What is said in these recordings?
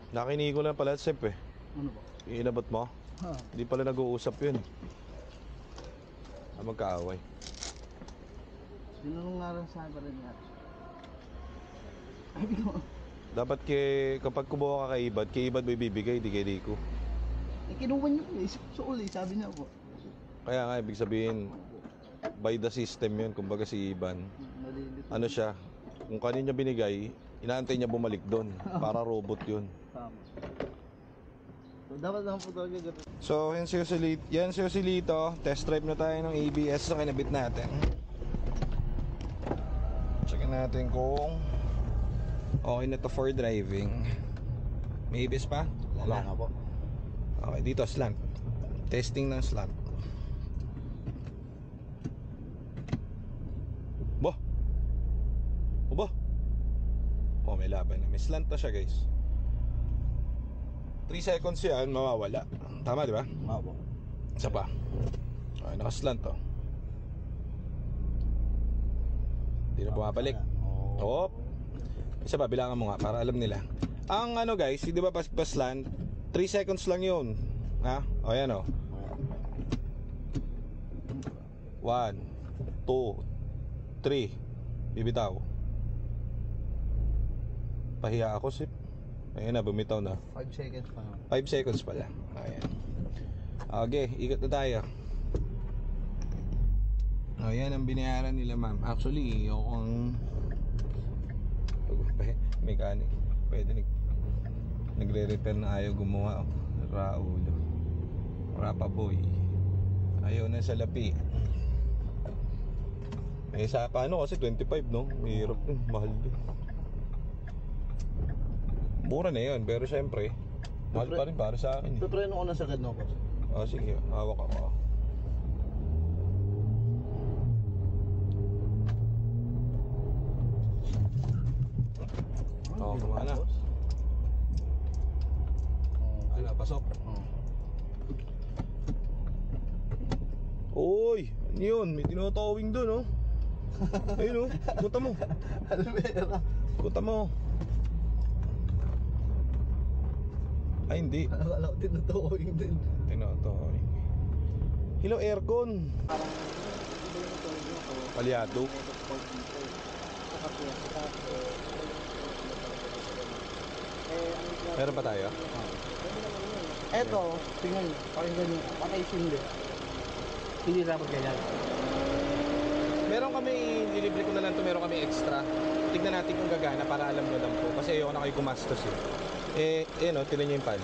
Nakinig ko lang pala, Sep eh. Ano ba? Inabot mo? Ha? Hindi pala nag-uusap yun. Magkaaway. Tinanong nga rin sa akin pala niya. Dapat kapag kumuha ka kay Ibad may bibigay, di kay Rico. Eh, kinuha niyo eh. So uli, sabi niya po. Kaya nga, ibig sabihin, by the system yun, kumbaga si Iban. Nalilito. Ano siya, kung kanina binigay, inaantay niya bumalik doon. Para robot yun. Tama. So, dapat lang po talaga ganun. So, yan si Joselito. Test drive na tayo ng ABS na kinabit natin. Checkin natin kung okay na to for driving. May ABS pa? Wala na po. Okay, dito slant. Testing ng slant. Bo! Bo! Oh, may laban na. May slant na siya, guys. 3 seconds yan, mawawala. Tama, di ba? Opo. Isa pa. Okay, nakaslant to. Hindi na bumabalik. Oh. Isa pa, bilangan mo nga para alam nila. Ang ano guys, di ba paslant 3 seconds lang yun. Ha? O yan o. 1 2 3 bibitaw. Pahiya ako, Sip. Ayan na, bumitaw na. 5 seconds pa. 5 seconds pala. Ayan. Okay, ikot na tayo. Ayan ang binayaran nila, ma'am. Actually, ako ang mechanic. Pwede nagre-repair na ayaw gumawa. Raul Rapa boy. Ayaw na sa lapi. Eh sa paano kasi 25, no? Hirap din, mahal din. Mura na yun, pero syempre mahal pa rin para sa akin. Pipreno ko na sa gano ko. Oh, sige, hawak ako. Oh, kumana. Ano, pasok. Uy, ano yun? May tinatawing doon, oh. Ayun, oh. Punta mo. Alvera. Punta mo. Ay, hindi. Wala ko tinutawing din. Tinatawing. Hello, aircon. Palyado. Meron pa tayo? Eto, tingnan nyo. Pakinggan nyo. Patay sindi. Hindi dapat ganyan. Meron kami, nilibre ko na lang to, meron kami extra. Tignan natin kung gagana para alam nyo lang po. Kasi ayoko na kayo gumastos eh. No, tinan nyo yung pan.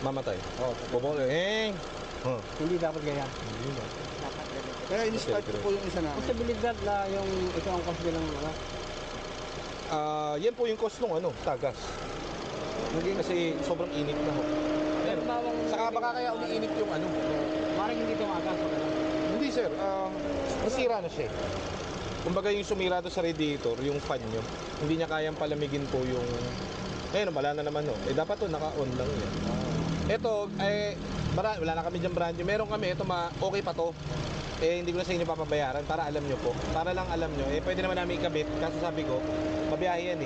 Mamatay. Oh, bobol, Hindi dapat ganyan. Hindi na. Dapat ganyan. Kaya in-start ko po yung isa namin. Posibilidad na yung ito ang cost ng ano. Yan po yung cost ng tagas. Hindi kasi sobrang init na ho. Saka baka kaya umiinit yung Parang hindi tumagas. Hindi sir, nasira na siya. Kumbaga yung sumira doon sa radiator, yung fan nyo, hindi niya kayang palamigin po yung... wala na naman ho. Dapat to naka-on lang yan. Ito, wala na kami dyan brand new. Meron kami, ito okay pa to. Hindi ko na sa inyo papabayaran para alam nyo po. Para lang alam nyo, pwede naman namin ikabit. Kasi sabi ko, mabiyahe yan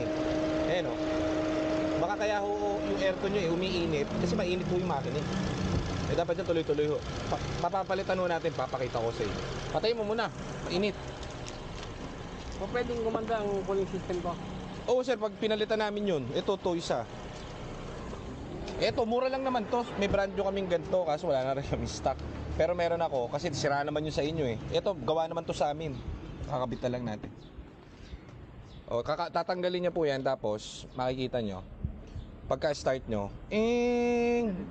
baka kaya yung aircon nyo umiinit kasi mainit po yung makina dapat yan tuloy-tuloy ho. Papapalitan ho natin, papakita ko sa inyo. Patayin mo muna, mainit. O pwedeng gumanda ang cooling system ko? Oo sir, pag pinalitan namin yun, ito isa. Ito, mura lang naman to. May brand nyo kaming ganito kasi wala na rin kami stock. Pero meron ako kasi sira naman yun sa inyo Ito, gawa naman to sa amin. Kakabit na lang natin. Tatanggalin niya po yan tapos makikita nyo. Pagka start nyo,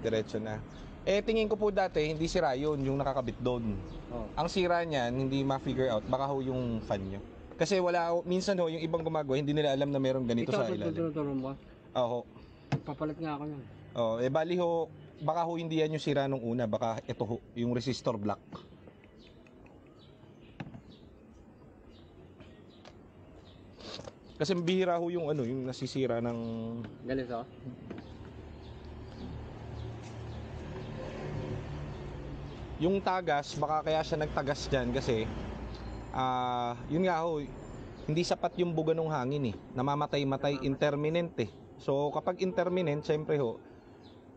diretso na. Tingin ko po dati, hindi sira yun, yung nakakabit doon. Ang sira niyan, hindi ma-figure out, baka ho yung fan nyo. Kasi minsan ho, yung ibang gumagawa, hindi nila alam na meron ganito sa ilalim. Ito, tinutulong mo? Oo. Papalit nga ako yan. Bali ho, baka ho hindi yan yung sira nung una, baka ito ho, yung resistor block. Kasi bihira ho yung yung nasisira ng ganito. Yung tagas, baka kaya siya nagtagas diyan kasi yun nga ho, hindi sapat yung buga ng hangin namamatay-matay intermittent So kapag intermittent, syempre ho,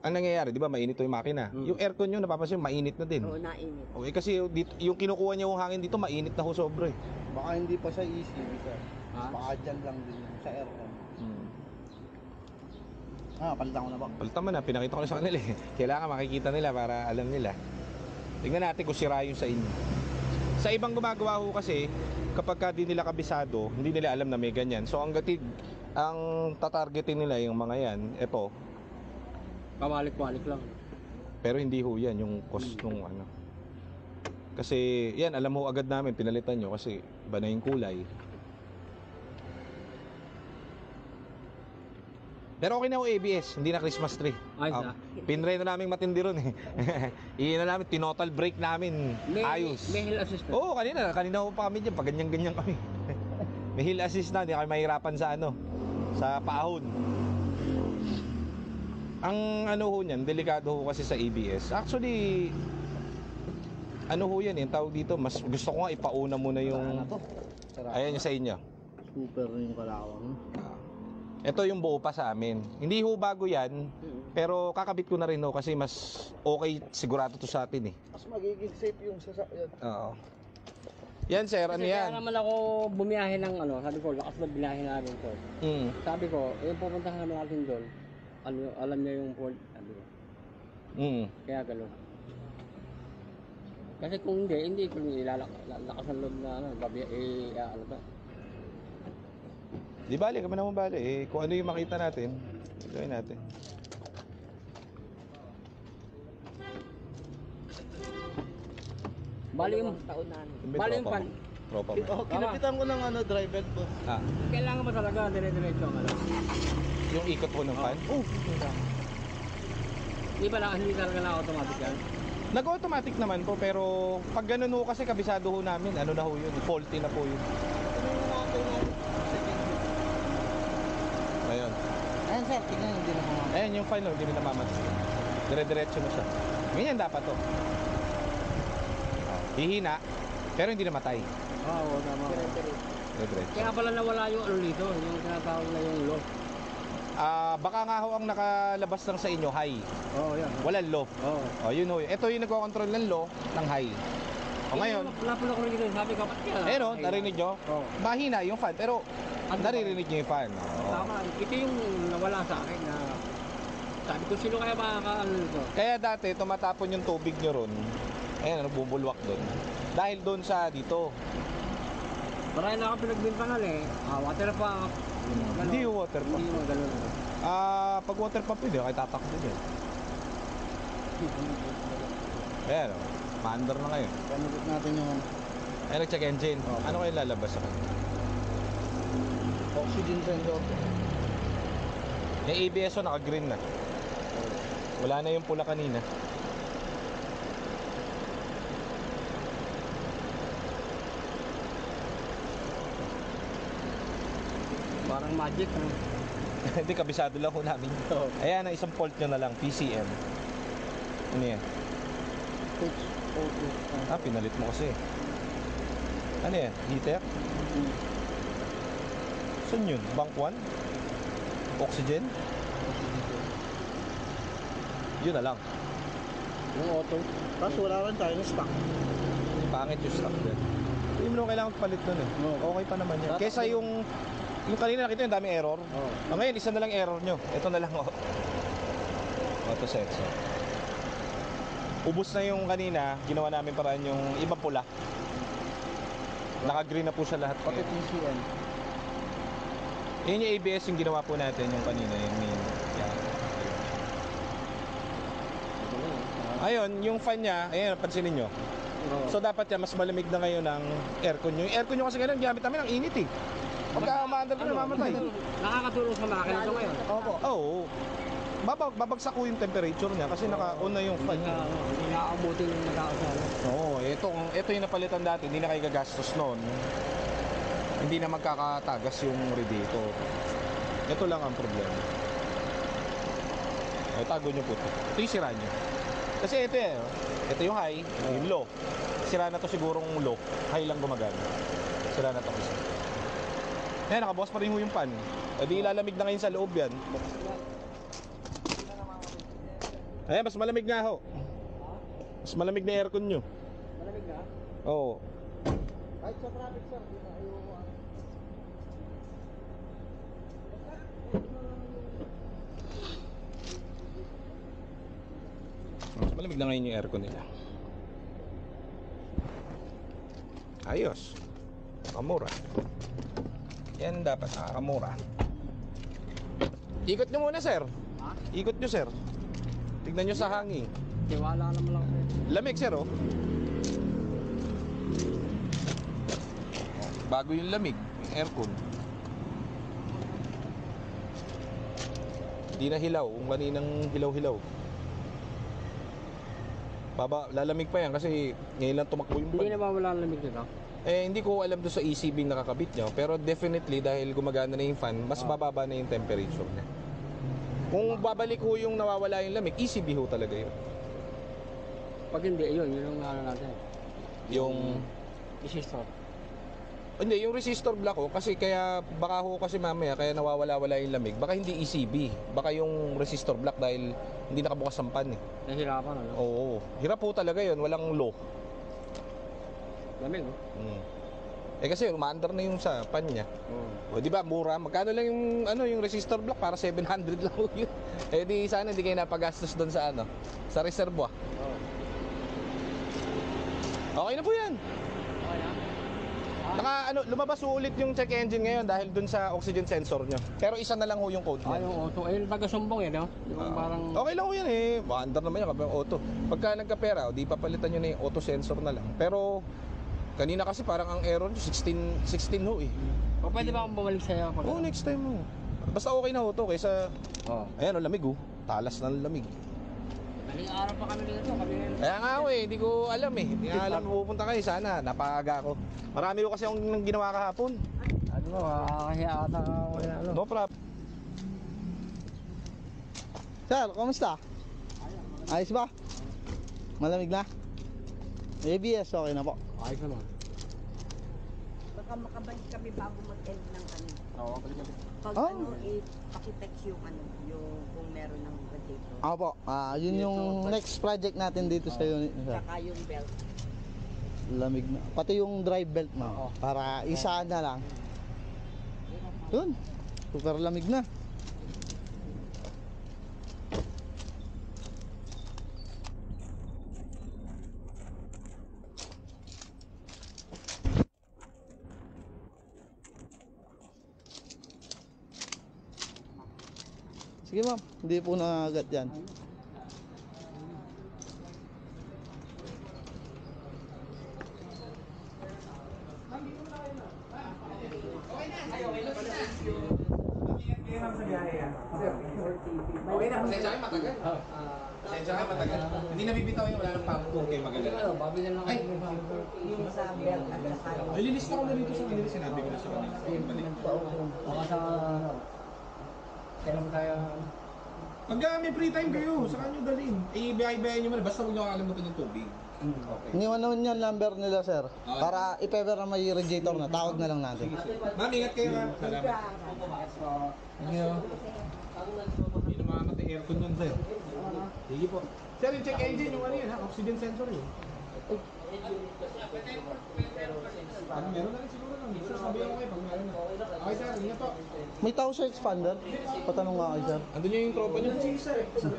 ang nangyayari, di ba, mainit to yung makina. Yung aircon nyo, napapansin, mainit na din. Oo, nainit. Okay, kasi dito, yung kinukuha niya yung hangin dito, mainit na ho sobra eh. Baka hindi pa siya easy, sir. Ha? Baka dyan lang din yun, sa aircon. Palitan ko na ba? Palitan mo na, pinakita ko na sa kanila eh. Kailangan makikita nila para alam nila. Tingnan natin kung sira yung sa inyo. Sa ibang gumagawa ho kasi, kapag ka di nila kabisado, hindi nila alam na may ganyan. So ang tatargetin nila yung mga yan, eto. Pamalik-malik lang. Pero hindi ho yan yung cost nung ano. Kasi yan, alam ho agad namin, pinalitan nyo kasi iba na yung kulay. Pero okay na ho ABS, hindi na Christmas tree. Ayos na. Pinray na namin matindi ron eh. Iyan na namin, tinotal break namin. Ayos. May hill assist na. Oo, kanina ho pa kami dyan, pag ganyan-ganyan kami. May hill assist na, hindi kami mahirapan sa ano, sa paahon. Ang ano ho niyan, delikado ho kasi sa ABS. Actually, ano ho yan, yung tawag dito, mas gusto ko nga ipauna muna yung... Ayan yung sa inyo. Super yung kalawang. Ito yung buo pa sa amin. Hindi ho bago yan, pero kakabit ko na rin ho kasi mas okay, sigurado to sa atin eh. Mas magiging safe yung sasakyan. Oo. Yan sir, ano Kasi yan? kaya naman ako bumiyahe ng ano, sabi ko, lakas na binahe namin to. Sabi ko, yung pupuntahan naman natin doon, ano, alam niya yung port, sabi ko. Kaya gano'n. Kasi kung hindi ko ilalakas ang loob na ano, ano to. Di bali, kami naman bali eh. Kung ano yung makita natin, gawin natin. Bali yung taon na. Bali yung pan. Tropa mo. Kinapitan ko ng ano, drive belt boss. Kailangan mo talaga dire-diretso ang ano. Yung ikot po ng fan? Hindi ba hindi talaga na automatic yan? Nag-automatic naman po, pero pag ganun ho kasi kabisado ho namin, ano na ho yun, faulty na po yun. Ayun. Ayan sir, tignan hindi na mga. Ayan yung fan, hindi na namamatay. Dire-diretso na siya. Ganyan dapat to. Hihina, pero hindi namatay. Oo, tama. Dire-diretso. Kaya pala nawala yung ano dito, yung tinatawag na yung low. Baka nga ho ang nakalabas lang sa inyo, high. Oo, yan. Walang low. Oo. Yun ho. Ito yung nagko-control ng low ng high. Ngayon, Napula ko rin dito, sabi ko, ba't kaya? ayun o, narinig nyo? Oo. Mahina yung fan, pero naririnig nyo yung fan. Tama, ito yung nawala sa akin na sabi ko, sino kaya makakaano nito? Kaya dati, tumatapon yung tubig nyo ron. Ayan, bubulwak doon. Dahil doon sa dito. Marami na ako pinagbintangan eh. Water pump. Hindi yung water pump. Hindi yung gano'n. Pag water pump yun, kayo tatakbo din. Ayan o, ma-under na kayo. Pamukit natin yung ano. Ayan, nag-check engine. Ano kayo lalabas sa kanya? Oxygen sensor. Yung ABS o naka-green na. Wala na yung pula kanina. Parang magic. No? Hindi, kabisado lang ko namin. Ayan, ang isang fault nyo na lang, PCM. Ano yan? Pinalit mo kasi. Ano yan? Heater? Saan yun? Bank 1? Oxygen? Yun na lang. Yung auto. Tapos wala rin tayo ng stock. Pangit yung stock din. Hindi mo naman kailangan palit nun eh. Okay pa naman yan. Kesa yung kanina nakita yung dami error. Ngayon, isa na lang error nyo. Ito na lang. Auto sensor. Ubus na yung kanina, ginawa namin paraan yung ibang pula. Naka-green na po siya lahat. Pati PCM. Yun yung ABS yung ginawa po natin yung kanina, yung main. Yan. Ayun, yung fan niya, ayun, pansinin nyo. So dapat yan, mas malamig na ngayon ng aircon nyo. Yung aircon nyo kasi ngayon, gamit namin ang init eh. Pagka umaandar ko, namamatay. Nakakatulong sa makina ito ngayon. Opo. Oo. Babagsak ko yung temperature niya kasi naka-on na yung fan niya. Hindi nakakabuti yung nagkakasama. Oo, ito yung napalitan dati, hindi na kayo gagastos noon. Hindi na magkakatagas yung radiator. Ito lang ang problema. Ay, tago nyo po ito. Ito yung sira nyo. Kasi ito eh, ito yung high, yung low. Sira na to sigurong low. High lang gumagana. Sira na to kasi. Ayan, nakabukas pa rin ho yung fan. E di ilalamig na ngayon sa loob yan. Ayan, mas malamig nga ho. Mas malamig na aircon nyo. Malamig na? Oo. Kahit sa traffic sir, di na ayoko ano. Mas malamig na ngayon yung aircon nila. Ayos. Nakamura. Yan dapat nakakamura. Ikot nyo muna sir. Ha? Ikot nyo sir. Tignan nyo sa hangin. Tiwala naman lang sir. Lamig sir oh. Bago yung lamig, yung aircon. Hindi na hilaw, kung kaninang hilaw-hilaw. Baba, lalamig pa yan kasi ngayon lang tumakbo yung Hindi pan. na ba wala ang lamig nito? Eh, hindi ko alam doon sa ECB nakakabit nyo. Pero definitely, dahil gumagana na yung fan, mas bababa na yung temperature niya. Kung babalik ho yung nawawala yung lamig, ECB ho talaga yun. Pag hindi, yun yung ano natin. Yung... Resistor. Hindi, yung resistor block ho, kasi kaya baka ho kasi mamaya, kaya nawawala-wala yung lamig. Baka hindi ECB, baka yung resistor block dahil hindi nakabukas ang pan eh. Nahirapan ano? Oo, hirap po talaga yun, walang low. Lamig oh. Eh kasi umaandar na yung sa pan niya. Oo. O di ba mura? Magkano lang yung yung resistor block para 700 lang ho yun. Eh di sana hindi kayo napagastos doon sa sa reservoir. Oo. Okay na po 'yan. Okay na? Lumabas ho ulit yung check engine ngayon dahil doon sa oxygen sensor nyo. Pero isa na lang ho yung code Ah, niya. yung auto. Ayun, taga-sumbong yan, no? Yung parang... Okay lang ho yan eh. Maandar naman yan kapag auto. Pagka nagkapera, di papalitan nyo na yung auto sensor na lang. Pero kanina kasi parang ang error nyo 16 ho eh. O, pwede ba akong bumalik sa'yo? Pag... Oo, next time ho. Basta okay na ho to kaysa... Oo. Ayan o, lamig ho. Talas ng lamig. Maling araw pa kami dito. Kami ngayon. Kaya nga ho eh, hindi ko alam eh. Hindi nga alam pupunta kayo. Sana, napaaga ako. Marami ho kasi akong ginawa kahapon. Ano mo, kaya ata wala ano. No problem. Sir, kumusta? Ayos ba? Malamig na? ABS, okay na po. Ayos naman. Baka makabalik kami bago mag-end ng ano. Oo, balik. Pag Oh. ano, ipakitext yung ano, yung kung meron ng radiator. Ako po, yun yung next project natin dito sa unit. Sir. Saka yung belt. Lamig na. Pati yung drive belt mo. Oo. Para isa na lang. Yun. Super lamig na. Sige ma'am, hindi po nakagat yan. Okay na, pasensya kayo matagal. Pasensya kayo matagal. Hindi nabibitaw yung wala ng pangkong kayo magalala. Ano, babili lang Ay! Yung sa belt at saka yung... Ay, lilista ko na dito sa kanila. Sinabi ko na sa kanila. Balik. Baka sa ano. Kailan tayo... Pag may free time kayo, saka nyo dalhin. Ibigay-ibigay nyo muna. Basta huwag nyo kakalimutan yung tubig. Okay. Iniwan naman yung number nila sir. Para if-ever na may radiator na, tawag na lang natin. Ma'am, ingat kayo ma'am. Salamat. Thank you. Hindi na makamatay aircon yun, sir. Sige po. Sir, yung check engine, yung ano yun ha? Oxygen sensor yun. Pag meron na rin siguro lang. Sasabihin ko kayo pag meron na. Okay sir, ingat po. May tao sa expander? Patanong nga kayo sir. Andun yung tropa nyo. Sige sir. Yun.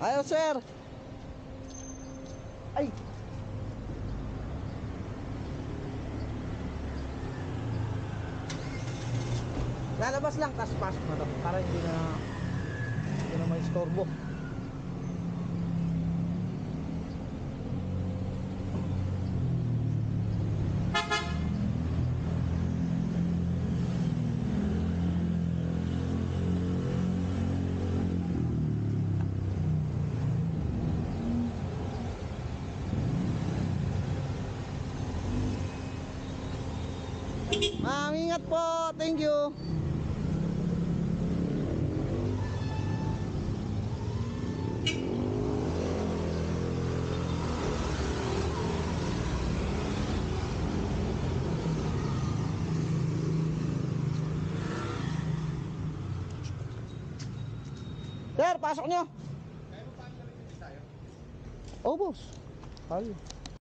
Ayaw sir. Ay. Lalabas lang tas pasok na to para hindi na may istorbo. Ma'am, ingat po. Thank you. Sir, pasok nyo. Oh, boss. Kaya.